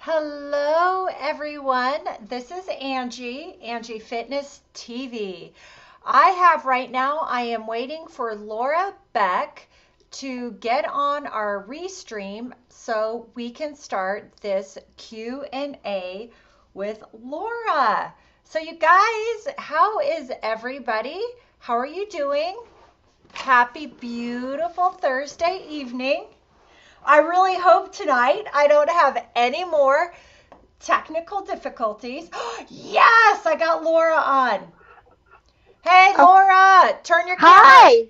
Hello, everyone. This is Angie Fitness TV. I am waiting for Laura Beck to get on our restream so we can start this Q&A with Laura. So you guys, how is everybody? How are you doing? Happy beautiful Thursday evening. I really hope tonight I don't have any more technical difficulties. Yes, I got Laura on. Hey, Oh, Laura, turn your camera. hi.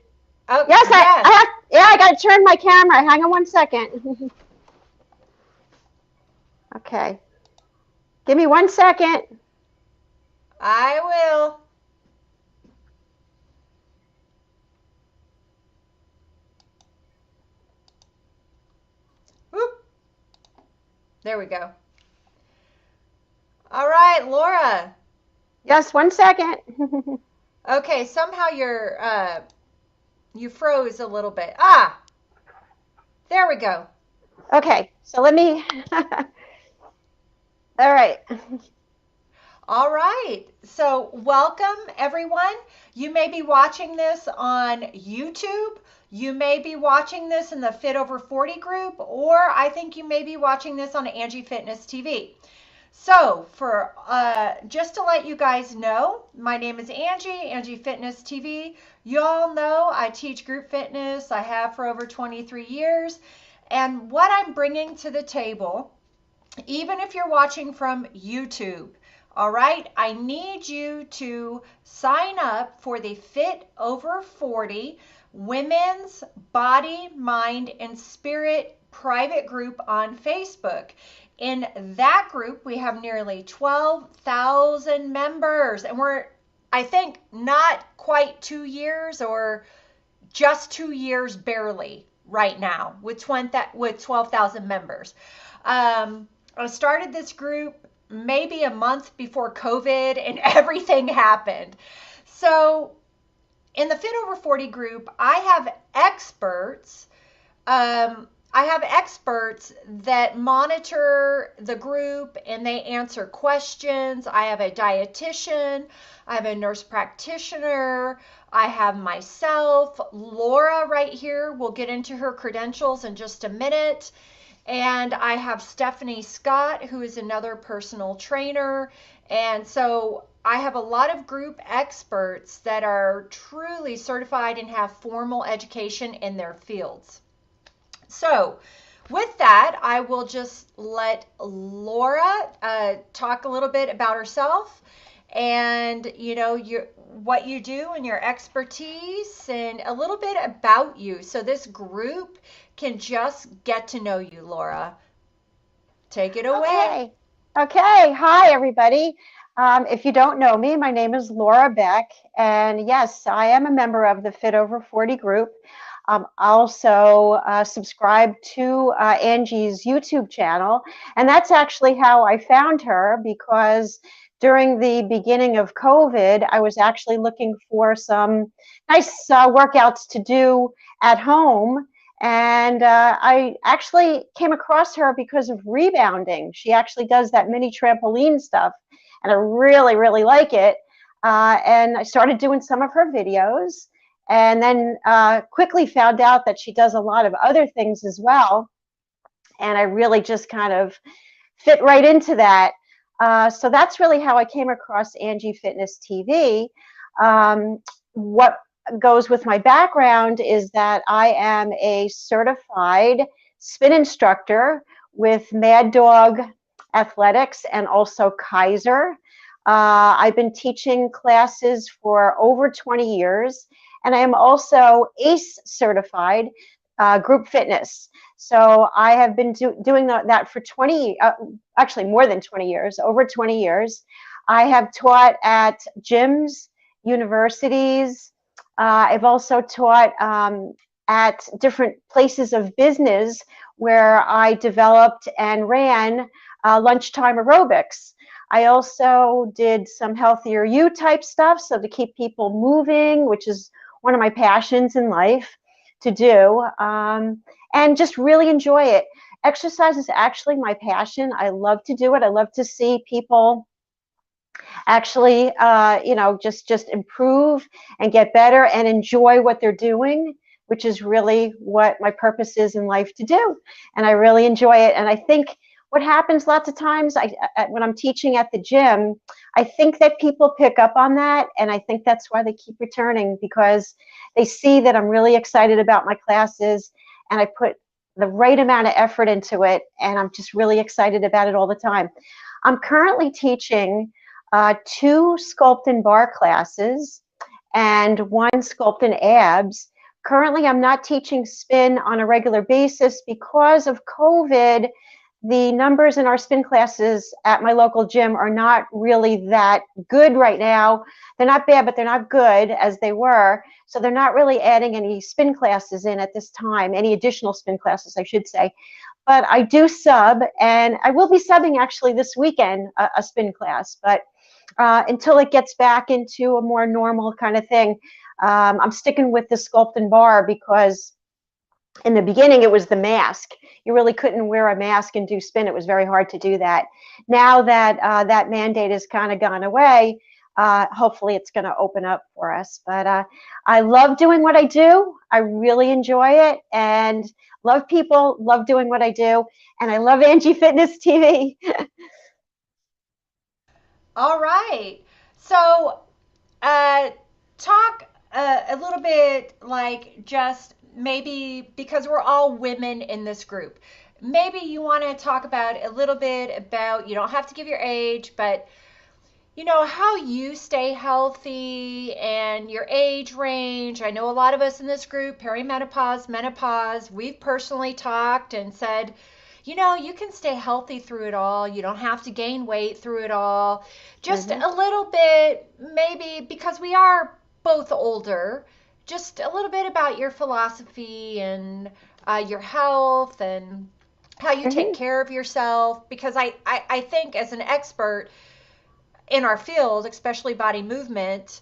Oh, Yes, yes, I got to turn my camera. Hang on one second. Okay. Give me 1 second. I will. Whoop. There we go. All right, Laura. Yes, 1 second. Okay, somehow you froze a little bit. There we go. Okay, so let me. All right. All right. So, welcome everyone. You may be watching this on YouTube. You may be watching this in the Fit Over 40 group, or I think you may be watching this on Angie Fitness TV. So, for just to let you guys know, my name is Angie Fitness TV. You all know I teach group fitness. I have for over 23 years. And what I'm bringing to the table, even if you're watching from YouTube, all right, I need you to sign up for the Fit Over 40 Women's Body, Mind, and Spirit private group on Facebook. In that group, we have nearly 12,000 members, and we're, I think, not quite 2 years or just 2 years barely right now with 12,000 members. I started this group maybe a month before COVID and everything happened. So in the Fit Over 40 group, I have experts. That monitor the group and they answer questions. I have a dietitian, I have a nurse practitioner, I have myself, Laura right here. We'll get into her credentials in just a minute. And I have Stephanie Scott, who is another personal trainer. And so I have a lot of group experts that are truly certified and have formal education in their fields. So, with that, I will just let Laura talk a little bit about herself and what you do and your expertise and a little bit about you. So this group can just get to know you, Laura. Take it away. Okay. Okay. Hi, everybody. If you don't know me, my name is Laura Beck. And yes, I am a member of the Fit Over 40 group. I also subscribe to Angie's YouTube channel. And that's actually how I found her, because during the beginning of COVID, I was actually looking for some nice workouts to do at home. And I actually came across her because of rebounding. She actually does that mini trampoline stuff, and I really, really like it. And I started doing some of her videos, and then quickly found out that she does a lot of other things as well. And I really just kind of fit right into that. So that's really how I came across Angie Fitness TV. What goes with my background is that I am a certified spin instructor with Mad Dog Athletics and also Kaiser. I've been teaching classes for over 20 years, and I am also ACE certified group fitness. So I have been doing that for actually more than 20 years, over 20 years. I have taught at gyms, universities. I've also taught at different places of business where I developed and ran lunchtime aerobics. I also did some healthier you type stuff, so to keep people moving, which is one of my passions in life to do, and just really enjoy it. exercise is actually my passion. I love to do it. I love to see people actually, just improve and get better and enjoy what they're doing, which is really what my purpose is in life to do. And I really enjoy it. And I think what happens lots of times when I'm teaching at the gym, I think that people pick up on that. And I think that's why they keep returning, because they see that I'm really excited about my classes and I put the right amount of effort into it. And I'm just really excited about it all the time. I'm currently teaching 2 Sculpt and Barre classes and 1 Sculpt and Abs. Currently, I'm not teaching spin on a regular basis because of COVID. The numbers in our spin classes at my local gym are not really that good right now. They're not bad, but they're not good as they were. So they're not really adding any spin classes in at this time, any additional spin classes, I should say. But I do sub, and I will be subbing actually this weekend, a spin class. But until it gets back into a more normal kind of thing, I'm sticking with the Sculpt and Barre, because in the beginning it was the mask. You really couldn't wear a mask and do spin. It was very hard to do that. Now that that mandate has kind of gone away, hopefully it's going to open up for us. But I love doing what I do. I really enjoy it and love people, love doing what I do. And I love Angie Fitness TV. All right. So, talk a little bit, like, just maybe because we're all women in this group. Maybe you want to talk about a little bit about, you don't have to give your age, but how you stay healthy and your age range. I know a lot of us in this group, perimenopause, menopause, we've personally talked and said, you can stay healthy through it all. You don't have to gain weight through it all. Just Mm-hmm. a little bit, maybe because we are both older, just a little bit about your philosophy and your health and how you take Mm-hmm. care of yourself. Because I think as an expert in our field, especially body movement,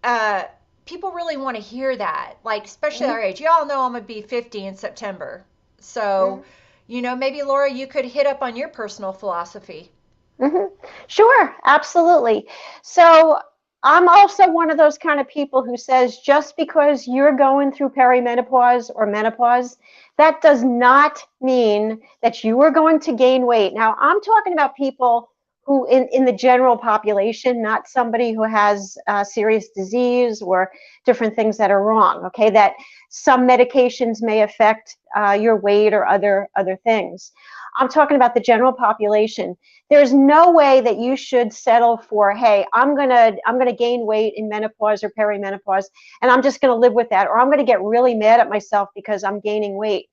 uh, people really want to hear that. Like, especially Mm-hmm. our age. Y'all know I'm going to be 50 in September. So, Mm-hmm. maybe Laura, you could hit up on your personal philosophy. Hmm. Sure, absolutely. So I'm also one of those kind of people who says just because you're going through perimenopause or menopause, that does not mean that you are going to gain weight. Now, I'm talking about people who in the general population, not somebody who has serious disease or different things that are wrong, okay? That some medications may affect your weight or other things. I'm talking about the general population. There's no way that you should settle for, hey, I'm gonna gain weight in menopause or perimenopause, and I'm just gonna live with that, or I'm gonna get really mad at myself because I'm gaining weight.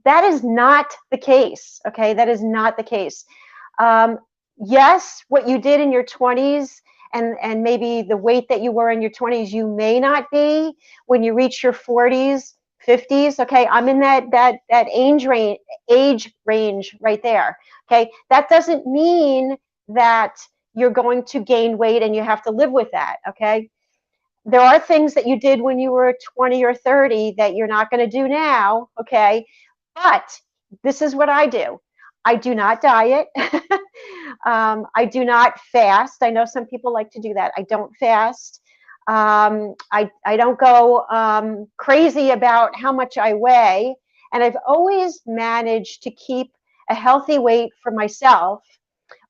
That is not the case. Okay, that is not the case. Um, yes, what you did in your 20s and maybe the weight that you were in your 20s, you may not be when you reach your 40s, 50s. Okay, I'm in that age range right there. Okay, that doesn't mean that you're going to gain weight and you have to live with that. Okay, there are things that you did when you were 20 or 30 that you're not going to do now. Okay, but this is what I do. I do not diet. I do not fast. I know some people like to do that. I don't fast. I don't go crazy about how much I weigh. And I've always managed to keep a healthy weight for myself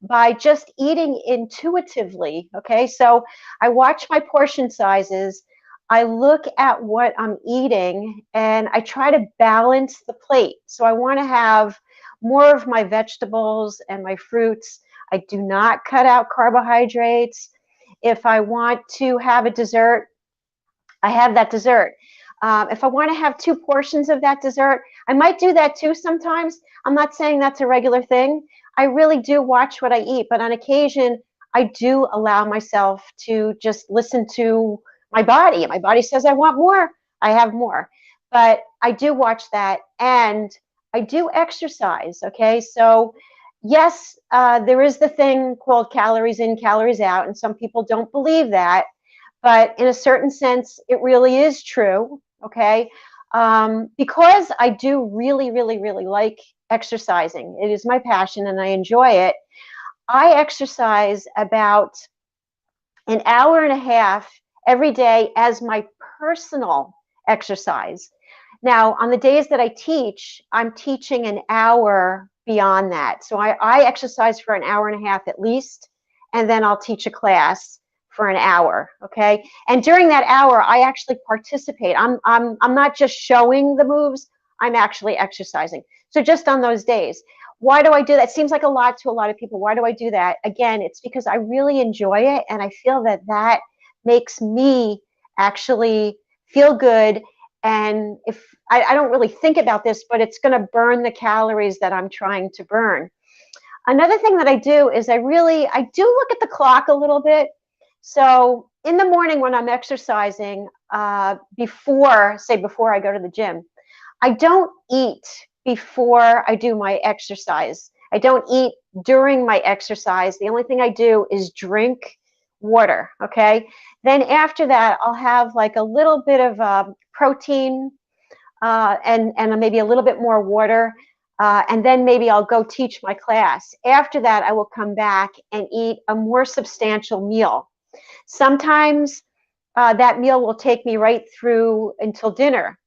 by just eating intuitively. Okay, so I watch my portion sizes. I look at what I'm eating and I try to balance the plate. So I want to have more of my vegetables and my fruits. I do not cut out carbohydrates. If I want to have a dessert, I have that dessert. If I want to have 2 portions of that dessert, I might do that too sometimes. I'm not saying that's a regular thing. I really do watch what I eat, but on occasion, I do allow myself to just listen to my body. My body says I want more, I have more. But I do watch that and I do exercise. Okay, so yes, there is the thing called calories in, calories out, and some people don't believe that, but in a certain sense, it really is true. Okay, because I do really, really, really like exercising. It is my passion and I enjoy it. I exercise about an hour and a half every day as my personal exercise. Now, on the days that I teach, I'm teaching an hour beyond that. So I exercise for an hour and a half at least, and then I'll teach a class for an hour. Okay. And during that hour, I actually participate. I'm not just showing the moves, I'm actually exercising. So just on those days. Why do I do that? It seems like a lot to a lot of people. Why do I do that? Again, it's because I really enjoy it, and I feel that that makes me actually feel good. And if I don't really think about this, but it's going to burn the calories that I'm trying to burn. Another thing that I do is I do look at the clock a little bit. So in the morning when I'm exercising, before I go to the gym, I don't eat before I do my exercise. I don't eat during my exercise. The only thing I do is drink water. Okay. Then after that, I'll have like a little bit of protein, and maybe a little bit more water. And then maybe I'll go teach my class. After that, I will come back and eat a more substantial meal. Sometimes that meal will take me right through until dinner.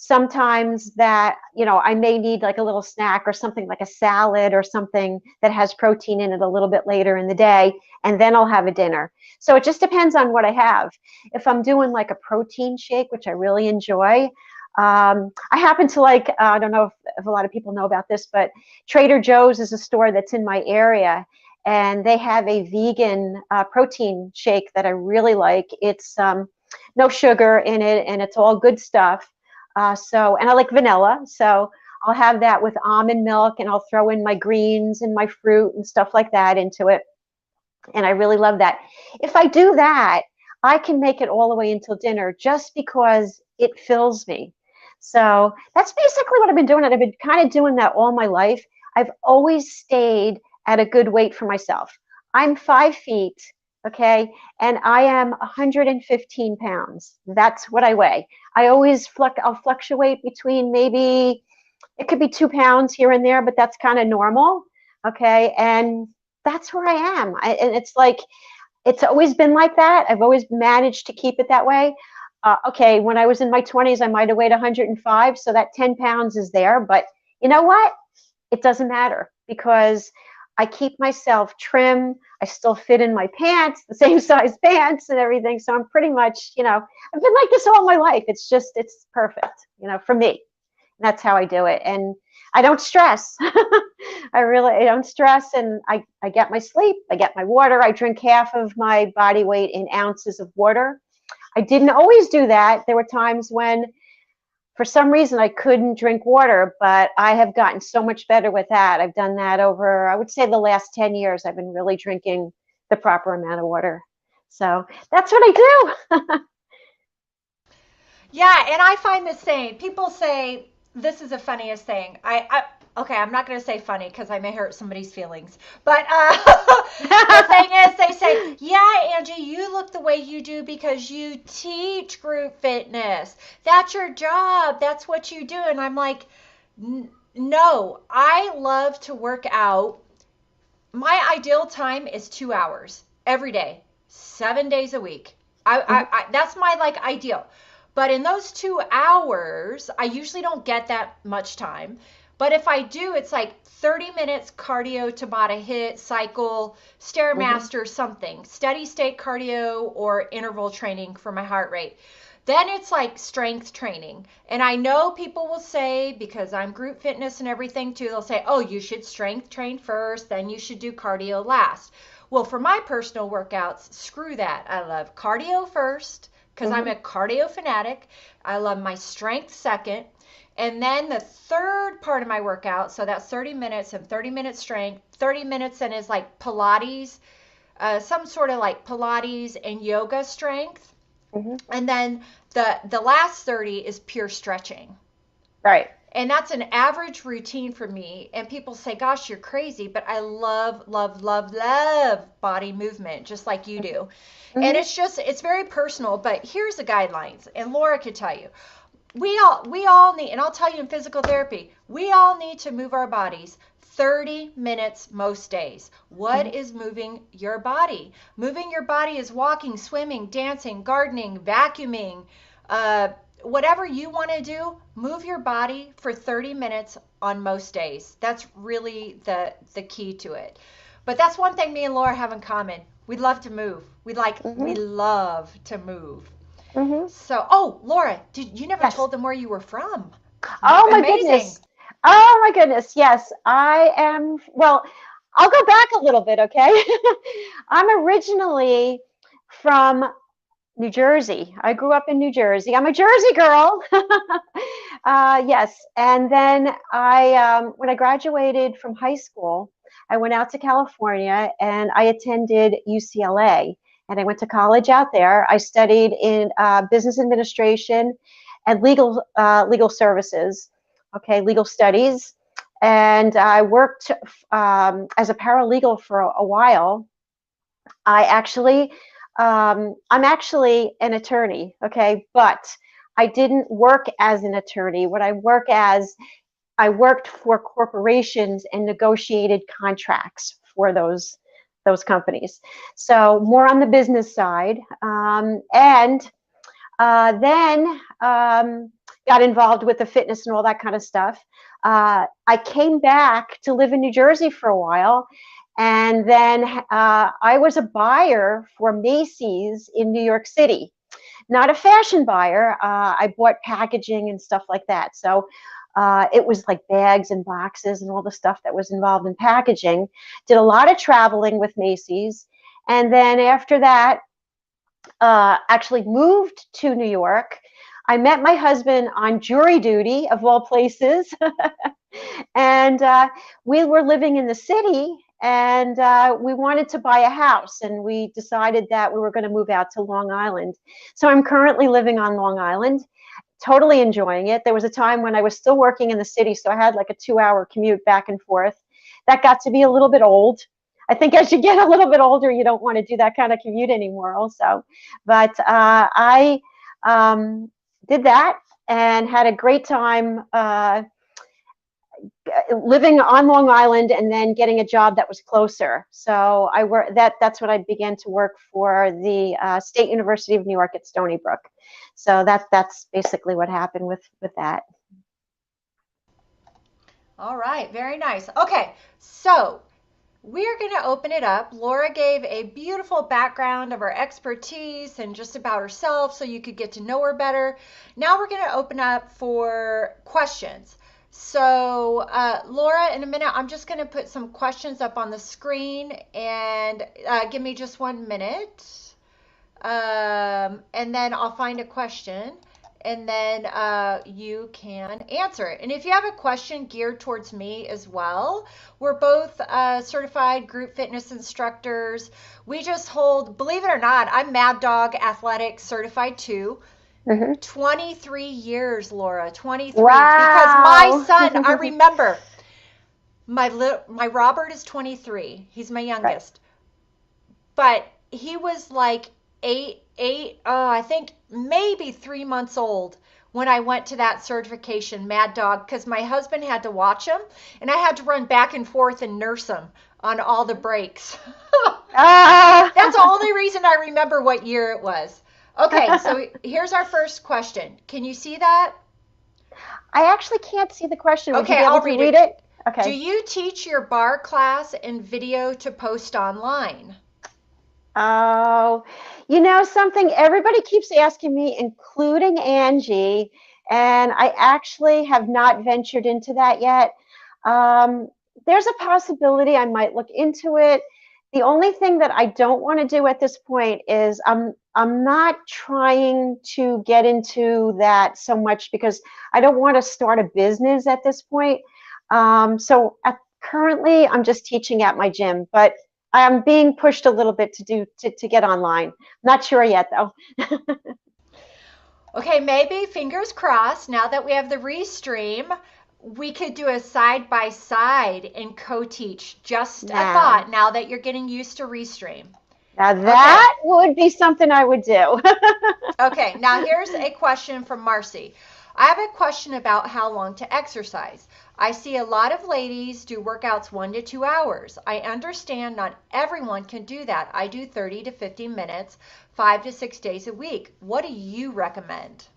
Sometimes that, I may need like a little snack or something like a salad or something that has protein in it a little bit later in the day, and then I'll have a dinner. So it just depends on what I have. If I'm doing like a protein shake, which I really enjoy, I happen to like, I don't know if a lot of people know about this, but Trader Joe's is a store that's in my area, and they have a vegan protein shake that I really like. It's no sugar in it, and it's all good stuff. And I like vanilla, so I'll have that with almond milk, and I'll throw in my greens and my fruit and stuff like that into it. And I really love that. If I do that, I can make it all the way until dinner just because it fills me. So that's basically what I've been doing. And I've been kind of doing that all my life. I've always stayed at a good weight for myself. I'm 5 feet, okay, and I am 115 pounds. That's what I weigh. I'll fluctuate between, maybe it could be 2 pounds here and there, but that's kind of normal, okay, and that's where I am. And it's like, it's always been like that. I've always managed to keep it that way. Okay, when I was in my 20s, I might have weighed 105, so that 10 pounds is there. But you know what? It doesn't matter because I keep myself trim. I still fit in my pants, the same size pants and everything. So I'm pretty much, I've been like this all my life. It's perfect, for me. That's how I do it. And I don't stress. I don't stress. And I get my sleep. I get my water. I drink half of my body weight in ounces of water. I didn't always do that. There were times when, for some reason, I couldn't drink water, but I have gotten so much better with that. I've done that over, I would say, the last 10 years. I've been really drinking the proper amount of water. So that's what I do. Yeah, and I find the same. People say this is the funniest thing. Okay, I'm not going to say funny because I may hurt somebody's feelings. But the thing is, they say, "Yeah, Angie, you look the way you do because you teach group fitness. That's your job. That's what you do." And I'm like, "No, I love to work out. My ideal time is 2 hours every day, 7 days a week. That's my like ideal. But in those 2 hours, I usually don't get that much time. But if I do, it's like 30 minutes cardio, Tabata hit, cycle, Stairmaster, something, steady state cardio or interval training for my heart rate. Then it's like strength training. And I know people will say, because I'm group fitness and everything too, they'll say, oh, you should strength train first, then you should do cardio last. Well, for my personal workouts, screw that. I love cardio first because I'm a cardio fanatic. I love my strength second. And then the third part of my workout, so that's 30 minutes and 30 minutes strength, 30 minutes and is like Pilates, some sort of like Pilates and yoga strength. And then the last 30 is pure stretching. Right. And that's an average routine for me. And people say, gosh, you're crazy. But I love, love, love, love body movement, just like you do. And it's very personal. But here's the guidelines. And Laura could tell you. we all need, and I'll tell you in physical therapy, we all need to move our bodies 30 minutes most days. Mhm. What is moving your body? Moving your body is walking, swimming, dancing, gardening, vacuuming, uh, whatever you want to do. Move your body for 30 minutes on most days. That's really the key to it. But that's one thing me and Laura have in common. We love to move. We Mhm. love to move. Mhm. So, oh, Laura, did you never Yes. told them where you were from? Oh my Amazing. goodness. Oh my goodness. Yes, I am. Well, I'll go back a little bit, okay? I'm originally from New Jersey. I grew up in New Jersey. I'm a Jersey girl. Yes. And then when I graduated from high school, I went out to California and I attended UCLA. And I went to college out there. I studied in business administration and legal services, okay, legal studies. And I worked as a paralegal for a while. I'm actually an attorney, okay, but I didn't work as an attorney. I worked for corporations and negotiated contracts for those companies. So more on the business side, and then got involved with the fitness and all that kind of stuff. I came back to live in New Jersey for a while, and then I was a buyer for Macy's in New York City. Not a fashion buyer. I bought packaging and stuff like that. So it was like bags and boxes and all the stuff that was involved in packaging. Did a lot of traveling with Macy's. And then after that, actually moved to New York. I met my husband on jury duty, of all places, and we were living in the city, and we wanted to buy a house, and we decided that we were going to move out to Long Island. So I'm currently living on Long Island, totally enjoying it. There was a time when I was still working in the city, so I had like a 2-hour commute back and forth. That got to be a little bit old. I think as you get a little bit older, you don't want to do that kind of commute anymore, also. But I did that and had a great time living on Long Island and then getting a job that was closer. So that's when I began to work for the State University of New York at Stony Brook. So that's basically what happened with that. All right, very nice. Okay, so we're going to open it up. Laura gave a beautiful background of her expertise and just about herself so you could get to know her better. Now we're going to open up for questions. So, Laura, in a minute, I'm just going to put some questions up on the screen and give me just 1 minute. And then I'll find a question and then you can answer it. And if you have a question geared towards me as well, we're both certified group fitness instructors. We just hold, believe it or not, I'm Mad Dog Athletics certified too. Mm-hmm. 23 years, Laura, 23. Because my Wow. son, I remember, my Robert is 23. He's my Right. youngest. But he was like I think maybe 3 months old when I went to that certification, Mad Dog, because my husband had to watch him and I had to run back and forth and nurse him on all the breaks. Ah. That's the only reason I remember what year it was. Okay, so here's our first question. Can you see that? I actually can't see the question. Would you Okay, be able I'll to read read it. it? Do Okay. you teach your bar class and video to post online? Oh, something everybody keeps asking me, including Angie, and I actually have not ventured into that yet. Um, there's a possibility I might look into it. The only thing that I don't want to do at this point is I'm not trying to get into that so much because I don't want to start a business at this point. Currently, I'm just teaching at my gym, but I'm being pushed a little bit to get online. Not sure yet though. Okay, maybe fingers crossed. Now that we have the restream, we could do a side by side and co teach. Just a Now, thought now that you're getting used to restream. now Okay, that would be something I would do. okay, now here's a question from Marcy. I have a question about how long to exercise. I see a lot of ladies do workouts 1 to 2 hours. I understand not everyone can do that. I do 30 to 50 minutes, 5 to 6 days a week. What do you recommend?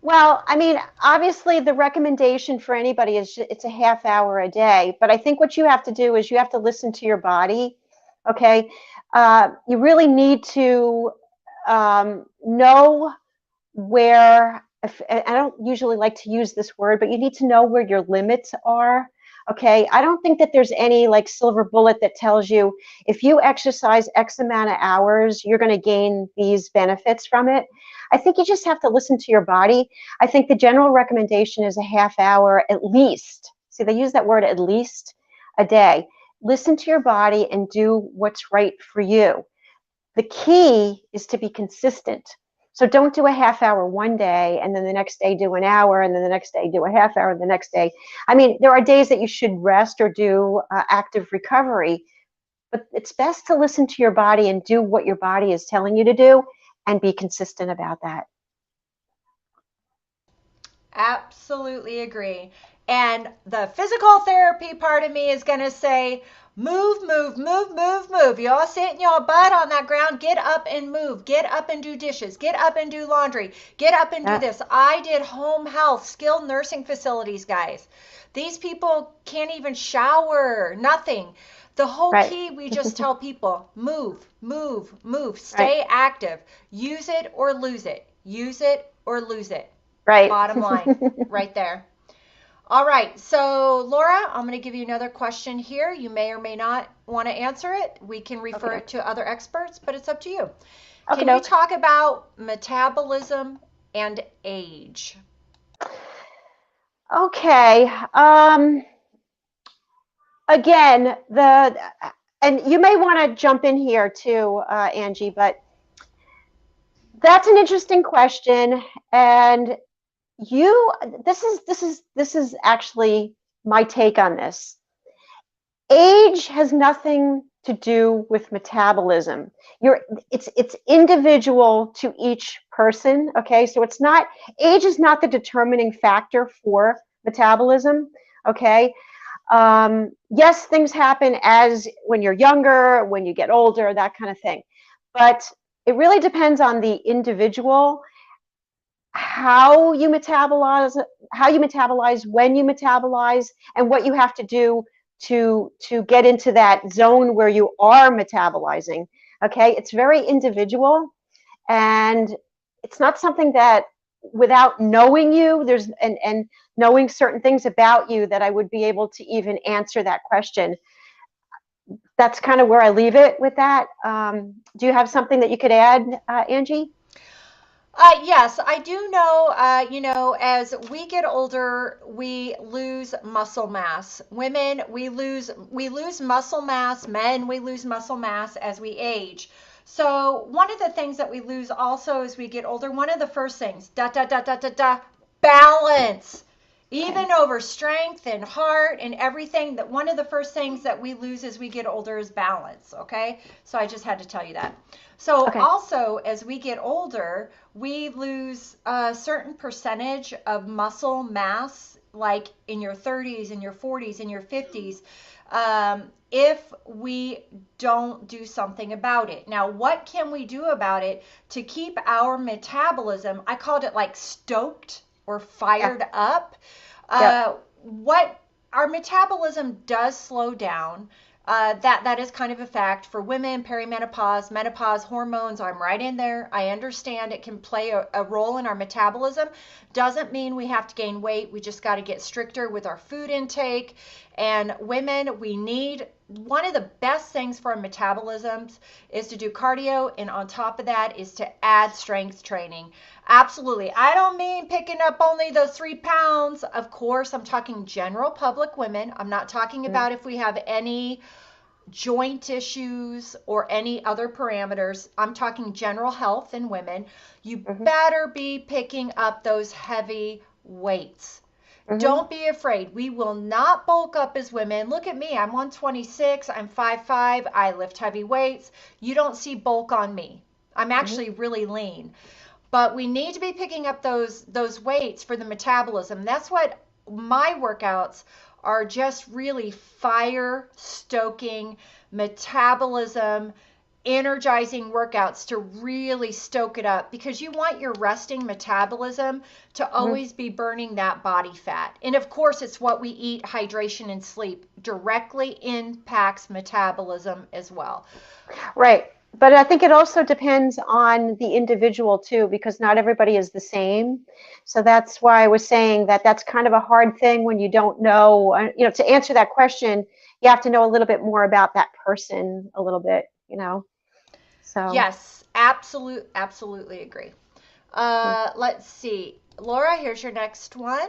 Well, I mean, obviously the recommendation for anybody is it's a half hour a day, but I think what you have to do is you have to listen to your body. Okay. You really need to know where, if, I don't usually like to use this word, but you need to know where your limits are. Okay. I don't think that there's any like silver bullet that tells you if you exercise X amount of hours, you're going to gain these benefits from it. I think you just have to listen to your body. I think the general recommendation is a half hour at least. See, they use that word at least a day. Listen to your body and do what's right for you. The key is to be consistent. So don't do a half hour one day and then the next day do an hour and then the next day do a half hour the next day. I mean, there are days that you should rest or do active recovery, but it's best to listen to your body and do what your body is telling you to do and be consistent about that. Absolutely agree. And the physical therapy part of me is going to say, move, move, move, move, move. Y'all sitting your butt on that ground. Get up and move. Get up and do dishes. Get up and do laundry. Get up and do this. I did home health, skilled nursing facilities, guys. These people can't even shower, nothing. The whole key, we just tell people, move, move, move. Stay active. Use it or lose it. Use it or lose it. Right. Bottom line, right there. All right. So, Laura, I'm going to give you another question here. You may or may not want to answer it. We can refer it to other experts, but it's up to you. Can you talk about metabolism and age? Okay. Again, and you may want to jump in here too, Angie, but that's an interesting question. And this is actually my take on this. Age has nothing to do with metabolism. It's individual to each person. Okay, so it's not, age is not the determining factor for metabolism. Okay. Yes, things happen as when you're younger, when you get older, that kind of thing. But it really depends on the individual, how you metabolize, when you metabolize, and what you have to do to get into that zone where you are metabolizing. Okay, it's very individual, and it's not something that without knowing you, and knowing certain things about you, that I would be able to even answer that question. That's kind of where I leave it with that. Do you have something that you could add, Angie? Yes, I do know, as we get older, we lose muscle mass. Women, we lose muscle mass. Men, we lose muscle mass as we age. So one of the things that we lose also as we get older, one of the first things, balance. Even over strength and heart and everything, that one of the first things that we lose as we get older is balance. Okay, so I just had to tell you that. So also as we get older, we lose a certain percentage of muscle mass, like in your 30s, in your 40s, in your 50s, if we don't do something about it. Now, what can we do about it to keep our metabolism? I called it like stoked or fired up. What our metabolism does slow down. That is kind of a fact for women. Perimenopause, menopause, hormones, I'm right in there. I understand it can play a role in our metabolism. Doesn't mean we have to gain weight. We just got to get stricter with our food intake. And women, we need, one of the best things for our metabolisms is to do cardio, and on top of that is to add strength training. Absolutely. I don't mean picking up only those 3 pounds. Of course, I'm talking general public women. I'm not talking about if we have any joint issues or any other parameters. I'm talking general health in women. You better be picking up those heavy weights. Don't be afraid. We will not bulk up as women. Look at me. I'm 126. I'm 5'5". I lift heavy weights. You don't see bulk on me. I'm actually really lean. but we need to be picking up those weights for the metabolism. That's what my workouts are, just really fire stoking, metabolism energizing workouts to really stoke it up, because you want your resting metabolism to Mhm. always be burning that body fat. And of course, it's what we eat, hydration, and sleep directly impacts metabolism as well. Right. But I think it also depends on the individual too, because not everybody is the same. So that's why I was saying that that's kind of a hard thing when you don't know, to answer that question, you have to know a little bit more about that person a little bit. So, Yes, absolutely agree. Let's see. Laura, here's your next one.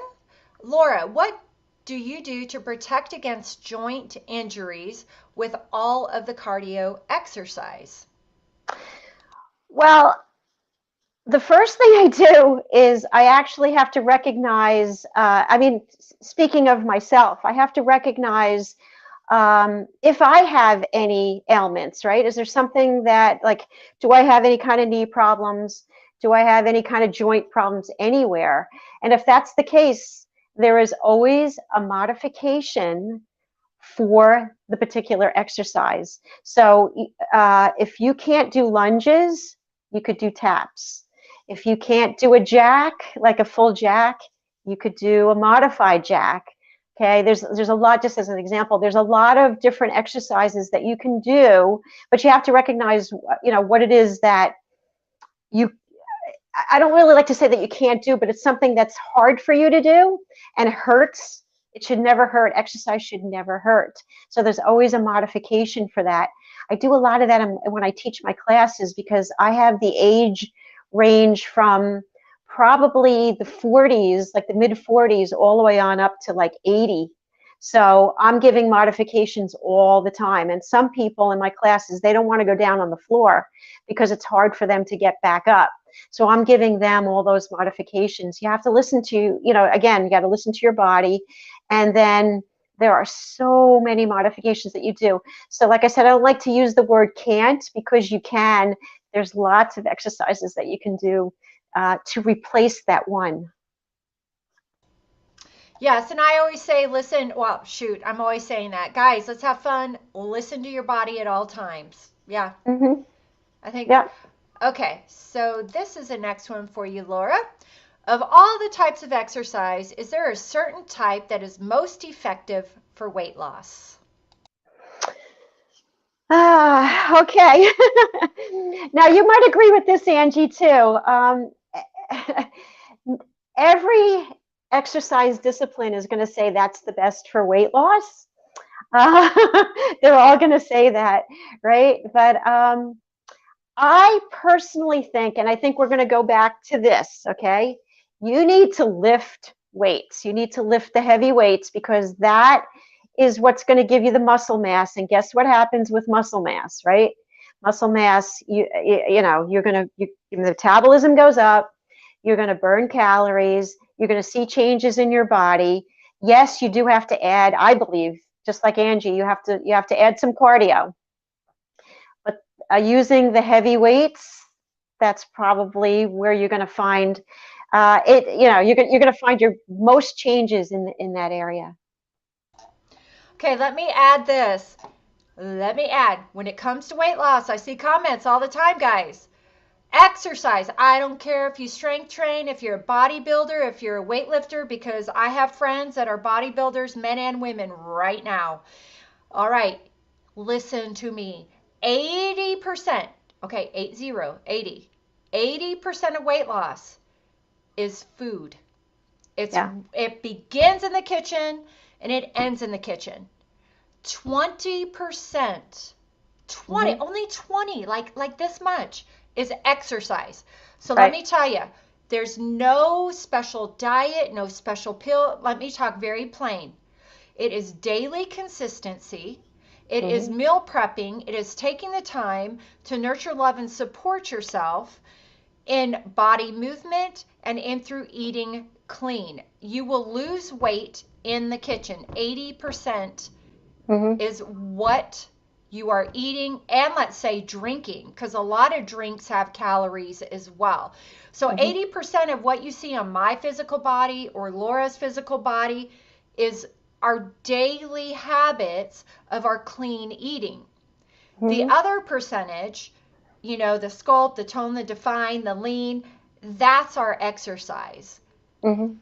Laura, what do you do to protect against joint injuries with all of the cardio exercise? well, the first thing I do is I actually have to recognize, speaking of myself, I have to recognize if I have any ailments, right? Is there something that, like, do I have any kind of knee problems? Do I have any kind of joint problems anywhere? And if that's the case, there is always a modification for the particular exercise. So if you can't do lunges, you could do taps. If you can't do a jack, like a full jack, you could do a modified jack. Okay, there's a lot, just as an example, there's a lot of different exercises that you can do, but you have to recognize, what it is that you, I don't really like to say that you can't do, but it's something that's hard for you to do and hurts. It should never hurt. Exercise should never hurt. So there's always a modification for that. I do a lot of that when I teach my classes, because I have the age range from probably the 40s, like the mid 40s, all the way on up to like 80. So I'm giving modifications all the time. And some people in my classes, they don't want to go down on the floor because it's hard for them to get back up. So I'm giving them all those modifications. You have to listen to, again, you got to listen to your body. And then there are so many modifications that you do. So like I said, I don't like to use the word can't, because you can. There's lots of exercises that you can do to replace that one. Yes, and I always say, listen, well, shoot, I'm always saying that. Guys, let's have fun. Listen to your body at all times. Yeah, Mm-hmm. I think, Yeah. okay, so this is the next one for you, Laura. Of all the types of exercise, is there a certain type that is most effective for weight loss? Okay. Now you might agree with this, Angie, too. Every exercise discipline is going to say that's the best for weight loss. Uh, they're all going to say that, right? But I personally think, and I think we're going to go back to this, okay? You need to lift weights. You need to lift the heavy weights, because that is what's going to give you the muscle mass. And guess what happens with muscle mass, right? Muscle mass, you're going to, your metabolism goes up. You're going to burn calories. You're going to see changes in your body. Yes, you do have to add, I believe, just like Angie, you have to add some cardio. But using the heavy weights, that's probably where you're going to find it. You're going to find your most changes in that area. Okay, let me add this. Let me add, when it comes to weight loss, I see comments all the time, guys. Exercise. I don't care if you strength train, if you're a bodybuilder, if you're a weightlifter, because I have friends that are bodybuilders, men and women, right now. All right, listen to me. 80%, okay, 80% of weight loss is food. Yeah. It begins in the kitchen and it ends in the kitchen. 20%, 20, Hmm. only 20, like this much is exercise. So let Right. me tell you, there's no special diet, no special pill. Let me talk very plain. It is daily consistency. It is Hmm. meal prepping. It is taking the time to nurture, love, and support yourself in body movement and in through eating clean. You will lose weight in the kitchen. 80% Hmm. is what you are eating, and let's say drinking, because a lot of drinks have calories as well. So Mhm. 80% of what you see on my physical body or Laura's physical body is our daily habits of our clean eating. The Mhm. other percentage, the sculpt, the tone, the define, the lean, that's our exercise. Mhm.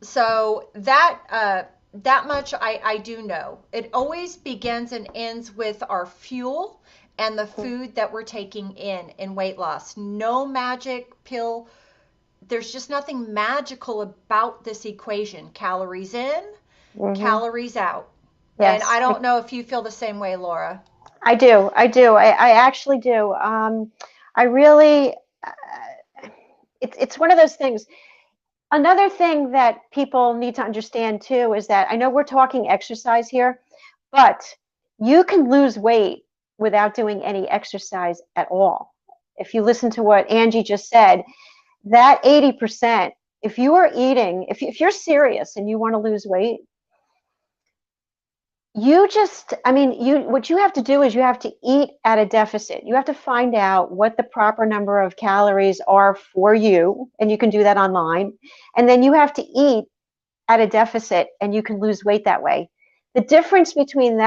So that much I do know. It always begins and ends with our fuel and the Mhm. food that we're taking in weight loss. No magic pill. There's just nothing magical about this equation. Calories in, Mhm. calories out. And I Yes, don't know if you feel the same way, Laura. I do. I do. I actually do. I really, it's one of those things. Another thing that people need to understand too is that I know we're talking exercise here, but you can lose weight without doing any exercise at all. If you listen to what Angie just said, that 80%, if you are eating, if you're serious and you want to lose weight, what you have to do is you have to eat at a deficit. You have to find out what the proper number of calories are for you, and you can do that online. And then you have to eat at a deficit, and you can lose weight that way. The difference between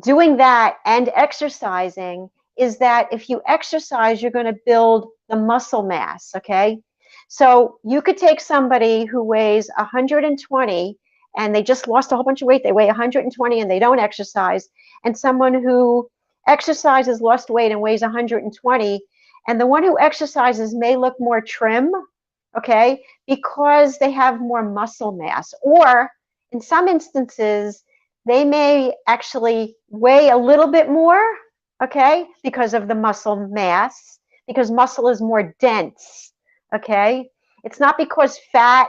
doing that and exercising is that if you exercise, you're going to build the muscle mass, okay? So you could take somebody who weighs 120 and they just lost a whole bunch of weight, they weigh 120 and they don't exercise, and someone who exercises, lost weight, and weighs 120, and the one who exercises may look more trim, okay, because they have more muscle mass. Or in some instances, they may actually weigh a little bit more, okay, because of the muscle mass, because muscle is more dense, okay? It's not because fat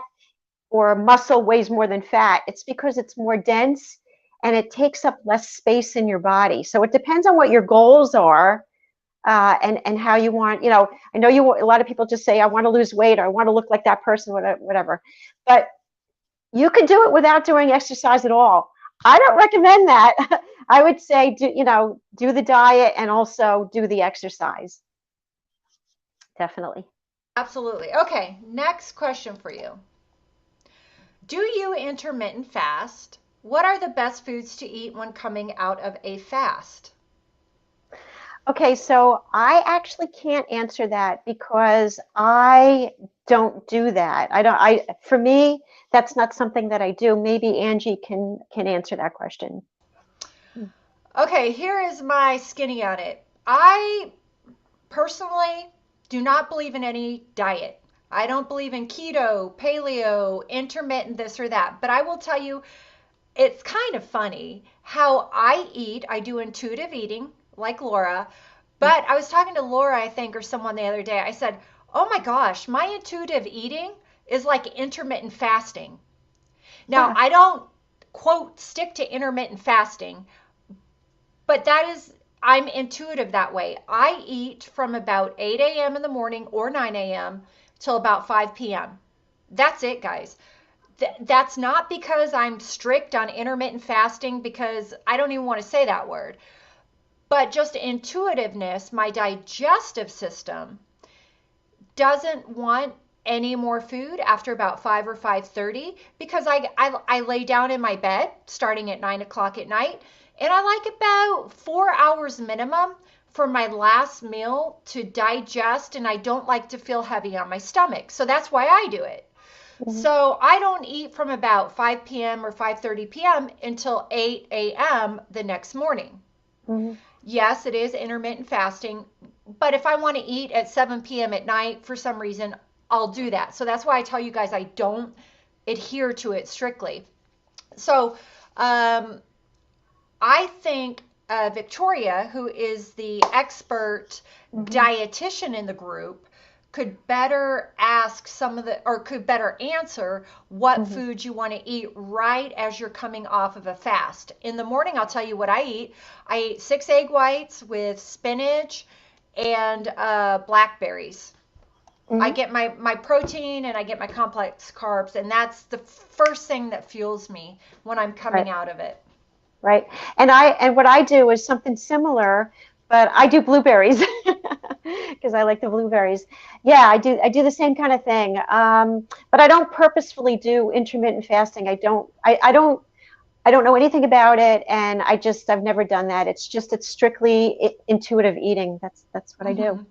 or muscle weighs more than fat, it's because it's more dense and it takes up less space in your body. So it depends on what your goals are, and how you want, I know a lot of people just say, I want to lose weight, or I want to look like that person, whatever. But you can do it without doing exercise at all. I don't recommend that. I would say, do the diet and also do the exercise. Definitely. Absolutely. Okay, next question for you. Do you intermittent fast? What are the best foods to eat when coming out of a fast? Okay, so I actually can't answer that because I don't do that. For me, that's not something that I do. Maybe Angie can answer that question. Okay, here is my skinny on it. I personally do not believe in any diet. I don't believe in keto, paleo, intermittent, this or that. But I will tell you, it's kind of funny how I eat. I do intuitive eating, like Laura. But I was talking to Laura, I think, or someone the other day. I said, oh my gosh, my intuitive eating is like intermittent fasting. Now, Yeah. I don't quote stick to intermittent fasting, but that is, I'm intuitive that way. I eat from about 8 a.m. in the morning or 9 a.m. till about 5 p.m. That's it, guys. That's not because I'm strict on intermittent fasting, because I don't even want to say that word, but just intuitiveness. My digestive system doesn't want any more food after about 5 or 5:30, because I lay down in my bed starting at 9 o'clock at night, and I like about 4 hours minimum for my last meal to digest, and I don't like to feel heavy on my stomach. So that's why I do it. Mhm. So I don't eat from about 5 p.m. or 5:30 p.m. until 8 a.m. the next morning. Mhm. Yes, it is intermittent fasting, but if I want to eat at 7 p.m. at night for some reason, I'll do that. So that's why I tell you guys I don't adhere to it strictly. So um, I think Victoria, who is the expert Mhm. dietitian in the group, could better ask some of the, or could better answer what Mhm. foods you want to eat right as you're coming off of a fast. In the morning, I'll tell you what I eat. I eat 6 egg whites with spinach and blackberries. I Mhm. get my protein and I get my complex carbs, and that's the first thing that fuels me when I'm Right. coming out of it. right. And what I do is something similar, but I do blueberries because I like the blueberries. Yeah, I do the same kind of thing. But I don't purposefully do intermittent fasting. I don't know anything about it, and I've never done that. It's strictly intuitive eating. That's what I do. Mm-hmm.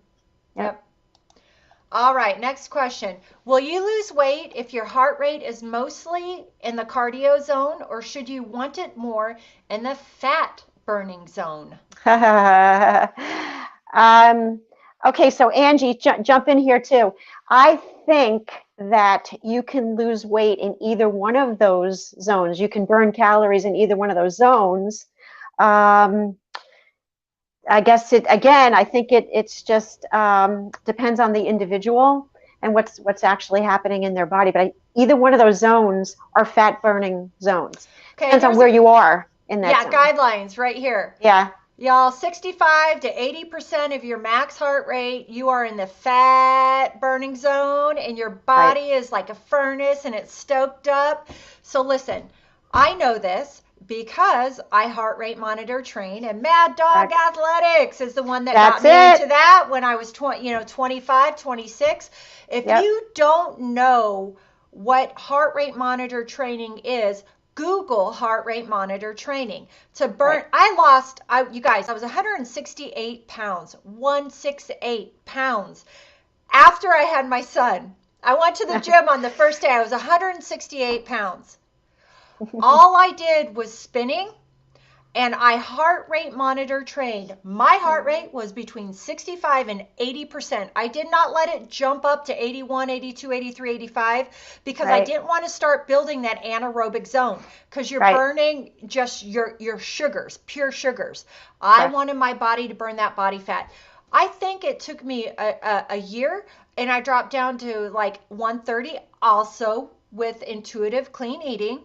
Yep. Yep. All right, next question. Will you lose weight if your heart rate is mostly in the cardio zone, or should you want it more in the fat burning zone? um, okay, so Angie, jump in here too. I think that you can lose weight in either one of those zones. You can burn calories in either one of those zones. Um, I guess I think it's just depends on the individual and what's actually happening in their body. But either one of those zones are fat burning zones. Okay, Depends on here's where you are in that yeah, zone. guidelines right here. Yeah, Y'all, 65 to 80% of your max heart rate, you are in the fat burning zone, and your right. body is like a furnace and it's stoked up. So, listen, I know this because I heart rate monitor train, and Mad Dog Correct. Athletics is the one that got That's me it. into that when I was 25, 26. If Yep. you don't know what heart rate monitor training is, Google heart rate monitor training to burn. Right. You guys, I was 168 pounds, 168 pounds after I had my son. I went to the gym on the first day. I was 168 pounds. All I did was spinning, and I heart rate monitor trained. My heart rate was between 65 and 80%. I did not let it jump up to 81, 82, 83, 85 because I Right. didn't want to start building that anaerobic zone because you're Right. burning just your sugars, pure sugars. I Correct. wanted my body to burn that body fat. I think it took me a year, and I dropped down to like 130 also with intuitive clean eating,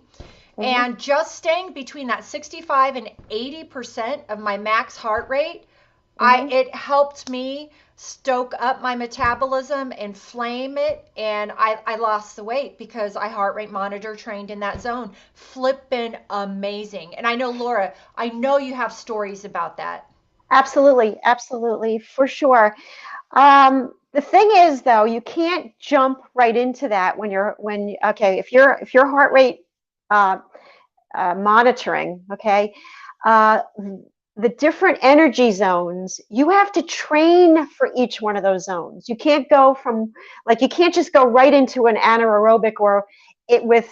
Hmm. and just staying between that 65 and 80% of my max heart rate, I Hmm. it helped me stoke up my metabolism, inflame it, and I lost the weight because I heart rate monitor trained in that zone. Flippin' amazing. And I know, Laura, I know you have stories about that. Absolutely. Absolutely. For sure. The thing is, though, you can't jump right into that okay, if your heart rate uh, monitoring, okay, uh, the different energy zones, you have to train for each one of those zones. You can't go from, like, you can't just go right into an anaerobic or it with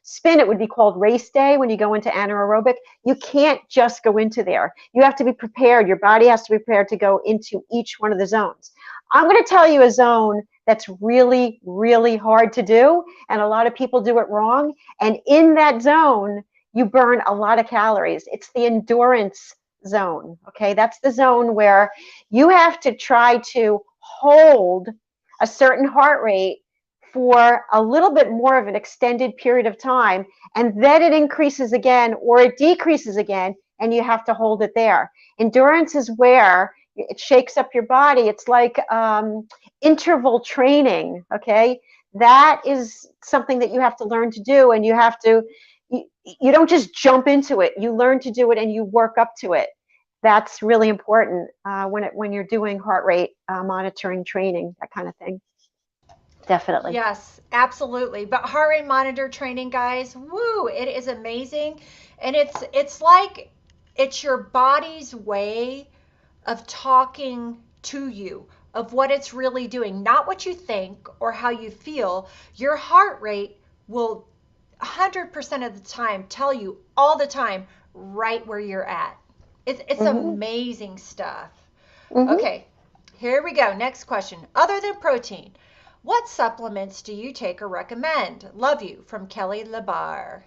spin, it would be called race day when you go into anaerobic. You can't just go into there. You have to be prepared. Your body has to be prepared to go into each one of the zones. I'm going to tell you a zone that's really, really hard to do, and a lot of people do it wrong. And in that zone, you burn a lot of calories. It's the endurance zone. Okay, that's the zone where you have to try to hold a certain heart rate for a little bit more of an extended period of time, and then it increases again or it decreases again, and you have to hold it there. Endurance is where it shakes up your body. It's like interval training. Okay, that is something that you have to learn to do, and you don't just jump into it. You learn to do it and you work up to it. That's really important when you're doing heart rate monitoring training, that kind of thing. Definitely. Yes, absolutely. But heart rate monitor training, guys, woo, it is amazing. And it's like it's your body's way of talking to you, of what it's really doing, not what you think or how you feel. Your heart rate will 100% of the time tell you all the time right where you're at. It's Hmm. amazing stuff. Hmm. Okay, here we go. Next question. Other than protein, what supplements do you take or recommend? Love you, from Kelly LeBar.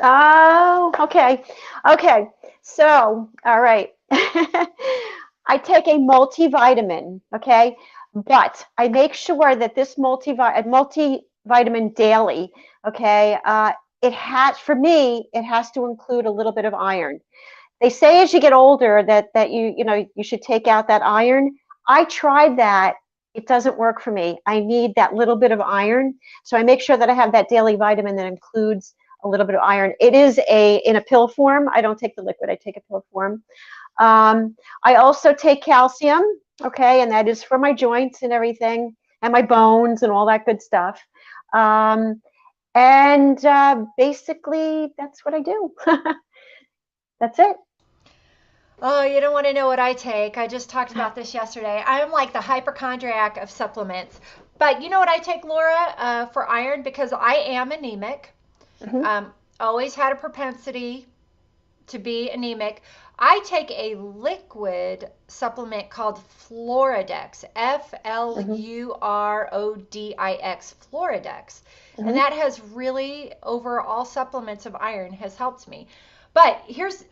Oh, okay. Okay. So, all right. I take a multivitamin, okay? But I make sure that this multivitamin daily, okay? For me, it has to include a little bit of iron. They say as you get older that you should take out that iron. I tried that. It doesn't work for me. I need that little bit of iron. So I make sure that I have that daily vitamin that includes a little bit of iron. It is in a pill form. I don't take the liquid. I take a pill form. I also take calcium, okay, and that is for my joints and everything, and my bones and all that good stuff. And basically, that's what I do. That's it. Oh, you don't want to know what I take. I just talked about this yesterday. I'm like the hypochondriac of supplements. But you know what I take, Laura, for iron? Because I am anemic. Hmm. Always had a propensity to be anemic. I take a liquid supplement called Floradix, Hmm. Flurodix, Floradix. And Hmm. that has really, over all supplements of iron, has helped me. But here's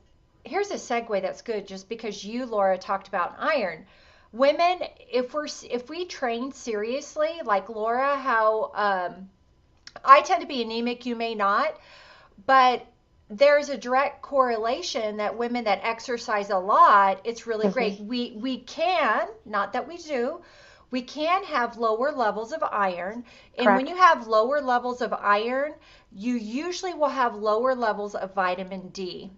a segue that's good just because you, Laura, talked about iron. Women, if we train seriously, like Laura, how I tend to be anemic, you may not, but there's a direct correlation that women that exercise a lot, it's really Hmm. great. We can, not that we do, we can have lower levels of iron. And when Correct. you have lower levels of iron, you usually will have lower levels of vitamin D.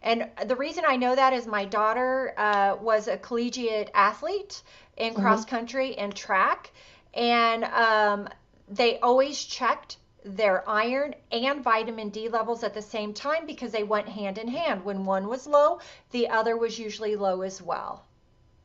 And the reason I know that is my daughter was a collegiate athlete in Hmm. cross country and track, and they always checked their iron and vitamin D levels at the same time because they went hand in hand. When one was low, the other was usually low as well.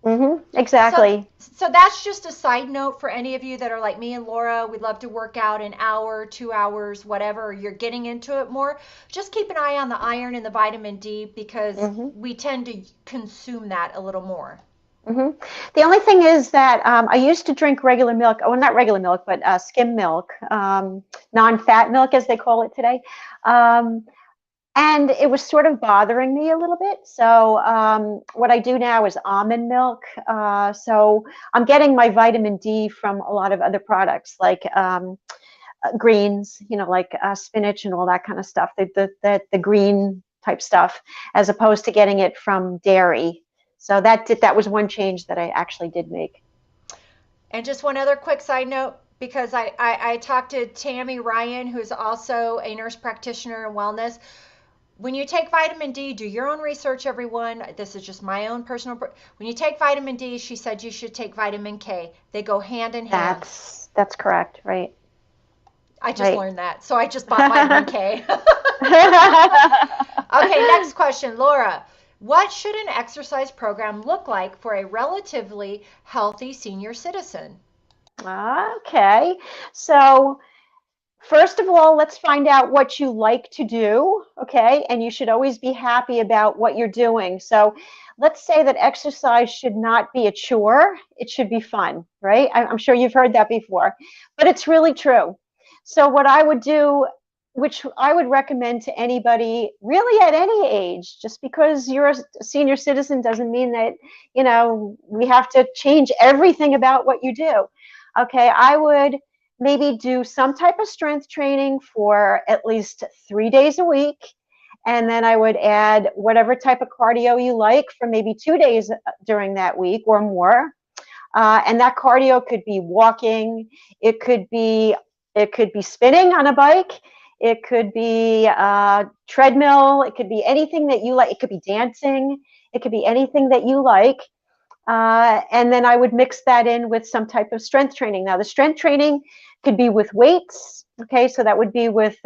Hmm. So, Exactly. so that's just a side note for any of you that are like me and Laura. We love to work out an hour, 2 hours, whatever. You're getting into it more. Just keep an eye on the iron and the vitamin D because Hmm. we tend to consume that a little more. Hmm. The only thing is that I used to drink regular milk. Oh, not regular milk, but skim milk, non-fat milk, as they call it today. Um, and it was sort of bothering me a little bit. So what I do now is almond milk. So I'm getting my vitamin D from a lot of other products like greens, like spinach and all that kind of stuff, the green type stuff, as opposed to getting it from dairy. So that was one change that I actually did make. And just one other quick side note because I talked to Tammy Ryan, who's also a nurse practitioner in wellness. When you take vitamin D, do your own research, everyone. This is just my own personal. When you take vitamin D, she said you should take vitamin K. They go hand in hand. That's correct, right? I just Right. learned that. So I just bought vitamin K. Okay, next question, Laura. What should an exercise program look like for a relatively healthy senior citizen? Okay. So first of all, let's find out what you like to do, okay? And you should always be happy about what you're doing. So let's say that exercise should not be a chore, it should be fun, right? I'm sure you've heard that before, but it's really true. So, what I would do, which I would recommend to anybody really at any age, just because you're a senior citizen doesn't mean that, we have to change everything about what you do. Okay, I would maybe do some type of strength training for at least 3 days a week. And then I would add whatever type of cardio you like for maybe 2 days during that week or more. And that cardio could be walking, it could be it could be spinning on a bike, it could be treadmill, it could be anything that you like. It could be dancing, it could be anything that you like. And then I would mix that in with some type of strength training. Now, the strength training could be with weights. Okay, so that would be with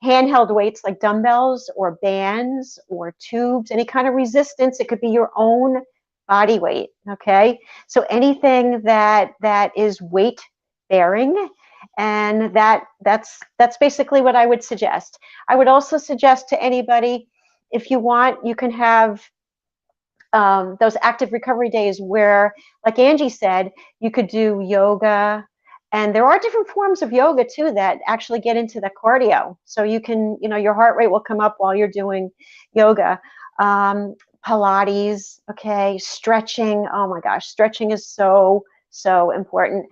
handheld weights like dumbbells or bands or tubes, any kind of resistance. It could be your own body weight. Okay, so anything that is weight bearing, and that's basically what I would suggest. I would also suggest to anybody, if you want, you can have those active recovery days where, like Angie said, you could do yoga. And there are different forms of yoga too that actually get into the cardio. So you can, your heart rate will come up while you're doing yoga. Pilates, okay, stretching. Oh my gosh, stretching is so, so important.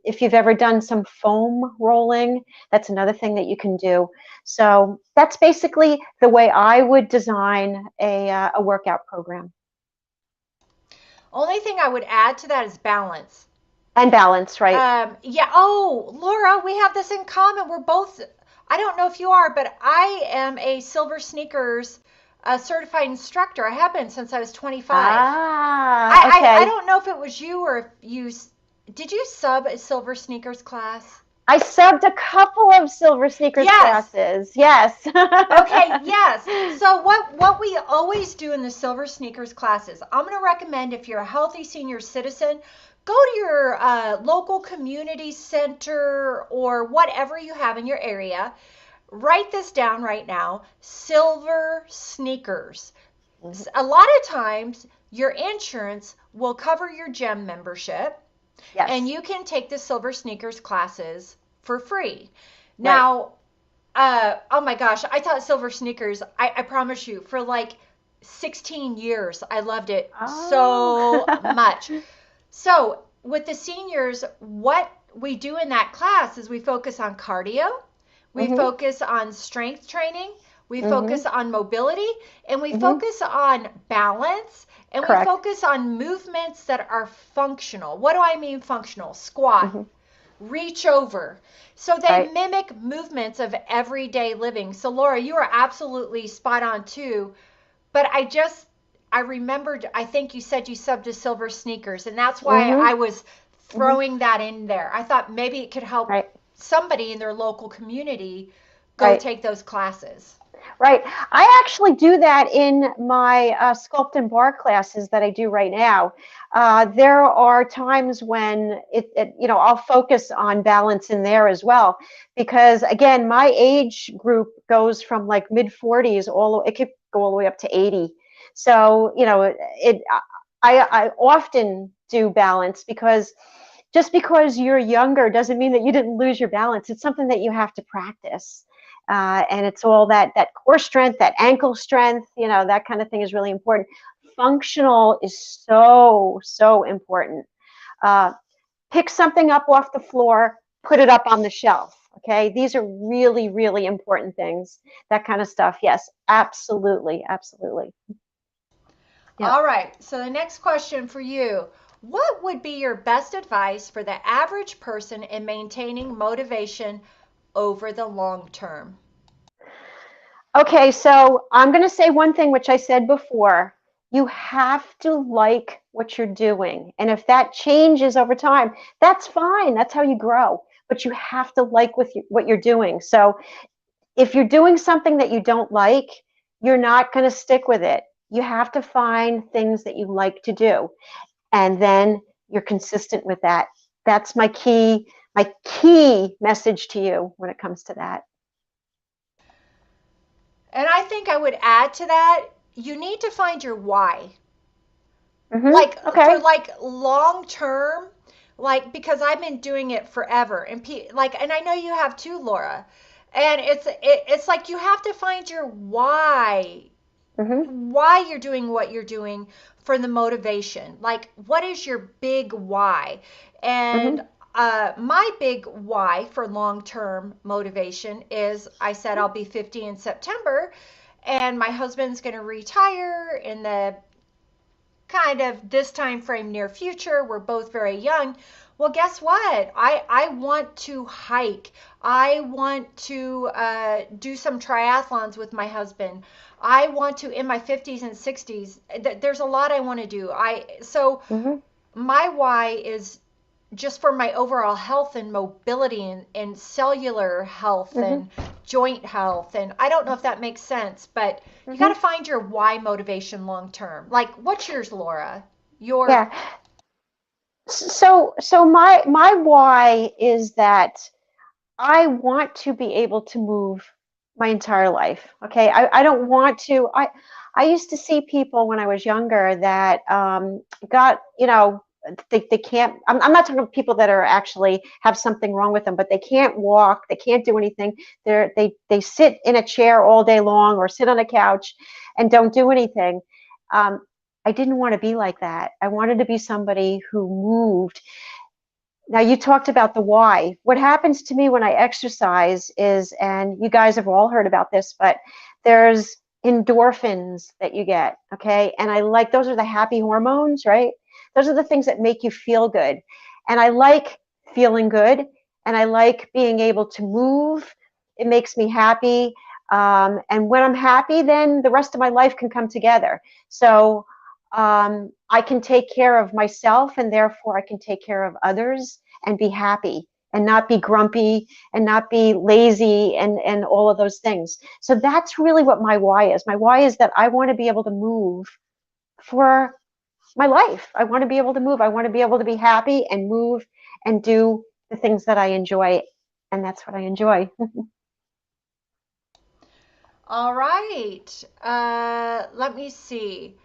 If you've ever done some foam rolling, that's another thing that you can do. So that's basically the way I would design a workout program. Only thing I would add to that is balance. And balance, right? Yeah. Oh, Laura, we have this in common. We're both. I don't know if you are, but I am a Silver Sneakers certified instructor. I have been since I was 25. I Okay. don't know if it was you or if did you sub a Silver Sneakers class? I subbed a couple of Silver Sneakers Yes. classes. Yes. Okay, yes. So what we always do in the Silver Sneakers classes, I'm going to recommend if you're a healthy senior citizen, go to your local community center or whatever you have in your area. Write this down right now. Silver Sneakers. Mhm. A lot of times your insurance will cover your gym membership and Yes. you can take the Silver Sneakers classes for free. Right. Now, oh my gosh, I taught Silver Sneakers, I promise you, for like 16 years. I loved it Oh. so much. So, with the seniors, what we do in that class is we focus on cardio, we Mhm. focus on strength training, we Mhm. focus on mobility, and we Mhm. focus on balance, and we Correct. focus on movements that are functional. What do I mean functional? Squat, Mhm. reach over. So they Right. mimic movements of everyday living. So Laura, you are absolutely spot on too. But I remembered, I think you said you subbed to Silver Sneakers, and that's why Mhm. I was Mhm. throwing that in there. I thought maybe it could help Right. somebody in their local community go Right. take those classes. Right. I actually do that in my Sculpt and Barre classes that I do right now. There are times when I'll focus on balance in there as well, because again, my age group goes from like mid 40s it could go all the way up to 80. So, I often do balance because just because you're younger doesn't mean that you didn't lose your balance. It's something that you have to practice. And it's all that core strength, that ankle strength, that kind of thing is really important. Functional is so important. Uh, Pick something up off the floor, put it up on the shelf. Okay, these are really important things. That kind of stuff. Yes, absolutely. Yeah. All right, so the next question for you. What would be your best advice for the average person in maintaining motivation over the long term? Okay, so I'm going to say one thing which I said before. You have to like what you're doing. And if that changes over time, that's fine. That's how you grow. But you have to like what you're doing. So if you're doing something that you don't like, you're not going to stick with it. You have to find things that you like to do. And then you're consistent with that. That's my key message to you when it comes to that. And I think I would add to that, you need to find your why. Like for Okay. like long term, like because I've been doing it forever and and I know you have too, Laura. And it's like you have to find your hmm why you're doing what you're doing for the motivation. Like, what is your big why? And hmm my big why for long term motivation is I said I'll be 50 in September, and my husband's going to retire in the kind of this time frame near future. We're both very young. Well, guess what? I want to hike. I want to do some triathlons with my husband. I want to in my 50s and 60s. There's a lot I want to do. I so hmm my why is just for my overall health and mobility and cellular health hmm and joint health. And I don't know if that makes sense, but you got hmm to find your why motivation long term. Like, what's yours, Laura? Your Yeah. So my why is that I want to be able to move my entire life. Okay. I don't want to. I used to see people when I was younger that got, they can't, I'm not talking about people that are actually have something wrong with them, but they can't walk, they can't do anything. They sit in a chair all day long or sit on a couch and don't do anything. Um, I didn't want to be like that. I wanted to be somebody who moved. Now, you talked about the why. What happens to me when I exercise is, and you guys have all heard about this, but there's endorphins that you get, okay? And I like those are the happy hormones, right? Those are the things that make you feel good. And I like feeling good, and I like being able to move. It makes me happy. And when I'm happy, then the rest of my life can come together. So I can take care of myself, and therefore I can take care of others and be happy and not be grumpy and not be lazy and all of those things. So that's really what my why is. My why is that I want to be able to move for my life. I want to be able to move. I want to be able to be happy and move and do the things that I enjoy. And that's what I enjoy. All right. Let me see.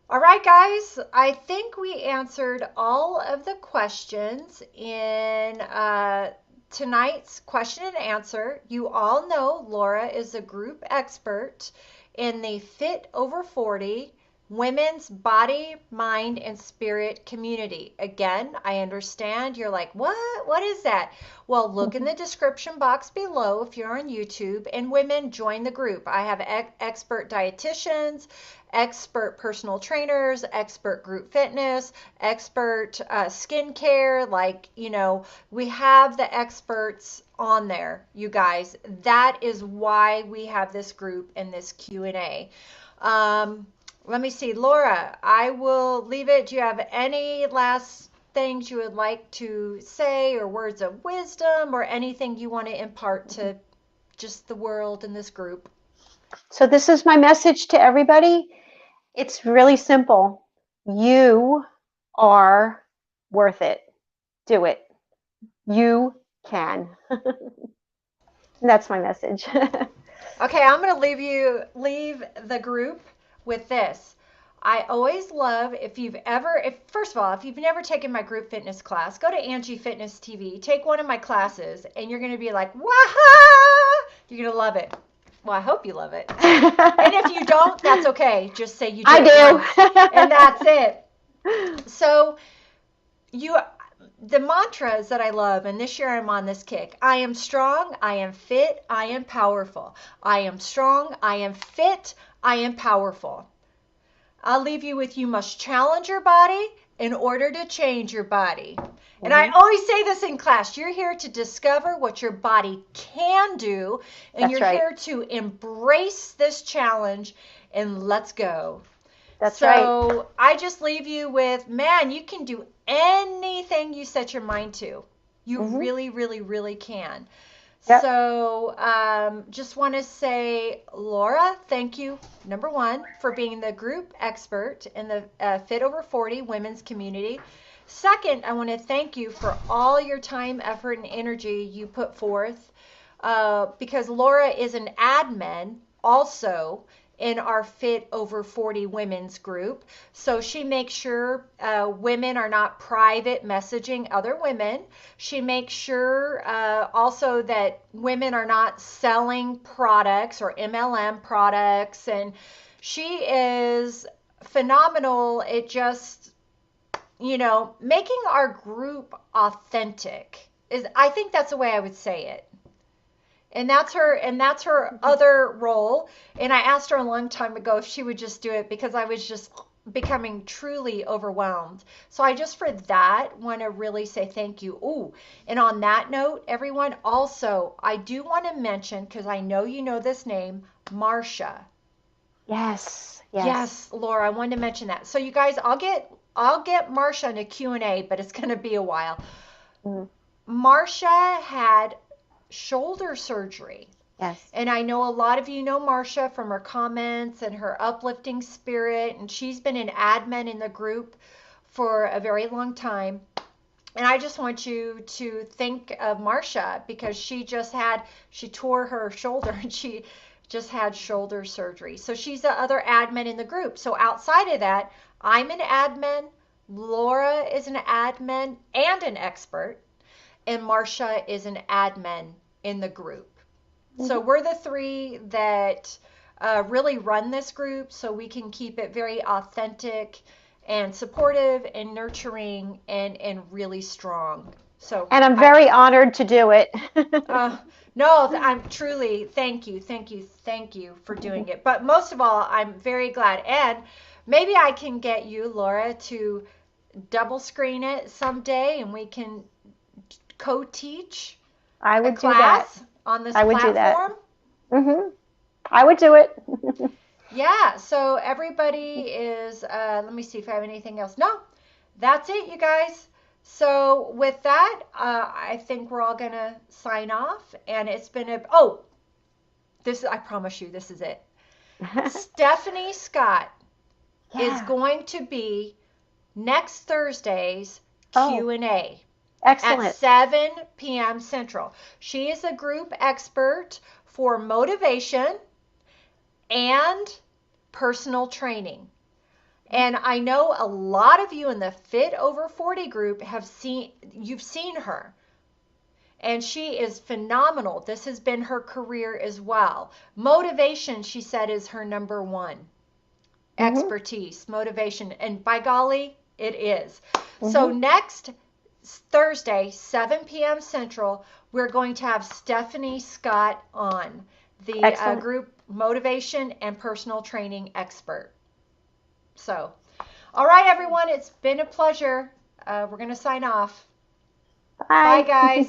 All right, guys, I think we answered all of the questions in tonight's question and answer. You all know Laura is a group expert in the Fit Over 40 women's body, mind, and spirit community. Again, I understand you're like, what? What is that? Well, look in the description box below if you're on YouTube, and women, join the group. I have expert dietitians, expert personal trainers, expert group fitness, expert skincare. Like, we have the experts on there, you guys. That is why we have this group and this Q&A. Let me see, Laura, I will leave it. Do you have any last things you would like to say, or words of wisdom, or anything you want to impart to just the world and this group? So this is my message to everybody. It's really simple. You are worth it. Do it. You can. That's my message. Okay, I'm going to leave the group with this. I always love, first of all, if you've never taken my group fitness class, go to Angie Fitness TV, take one of my classes, and you're going to be like, waha! You're going to love it. Well, I hope you love it. And if you don't, that's okay. Just say you do. I do. And that's it. So the mantras that I love, and this year I'm on this kick. I am strong, I am fit, I am powerful. I am strong, I am fit, I am powerful. I'll leave you with, you must challenge your body in order to change your body. Mm-hmm. And I always say this in class. You're here to discover what your body can do, and That's you're right. here to embrace this challenge, and let's go. That's right. So I just leave you with, man, you can do anything you set your mind to. You really, really, really can. Yep. So just want to say, Laura, thank you, number one, for being the group expert in the Fit Over 40 women's community. Second, I want to thank you for all your time, effort, and energy you put forth, because Laura is an admin also in our Fit Over 40 women's group. So she makes sure women are not private messaging other women. She makes sure also that women are not selling products or MLM products. And she is phenomenal at just, making our group authentic. I think that's the way I would say it. And that's her other role. And I asked her a long time ago if she would just do it, because I was just becoming truly overwhelmed. So I just, for that, want to really say thank you. Ooh, and on that note, everyone, also, I do want to mention, because I know you know this name, Marsha. Yes. Yes, Laura, I wanted to mention that. So you guys, I'll get Marsha in a Q&A, but it's going to be a while. Marsha had shoulder surgery. Yes. And I know a lot of you know Marsha from her comments and her uplifting spirit, and she's been an admin in the group for a very long time. And I just want you to think of Marsha, because she tore her shoulder and she just had shoulder surgery. So she's the other admin in the group. So outside of that, I'm an admin, Laura is an admin and an expert, and Marsha is an admin in the group. So we're the three that really run this group, so we can keep it very authentic and supportive and nurturing and really strong. And I'm very honored to do it. No, I'm truly, thank you for doing it. But most of all, I'm very glad. And maybe I can get you, Laura, to double screen it someday, and we can co-teach I would a class do that. on this I would do that. platform. I would do it. Yeah, so everybody is, let me see if I have anything else. No, that's it, you guys. So with that, I think we're all going to sign off. And it's been I promise you, this is it. Stephanie Scott is Yeah. going to be next Thursday's Oh, Q&A at excellent. 7 p.m. Central. She is a group expert for motivation and personal training. And I know a lot of you in the Fit Over 40 group you've seen her. And she is phenomenal. This has been her career as well. Motivation, she said, is her number one expertise, motivation. And by golly, it is. So next Thursday, 7 p.m. Central, we're going to have Stephanie Scott on, the group motivation and personal training expert. So, all right, everyone, it's been a pleasure. We're going to sign off. Bye, guys.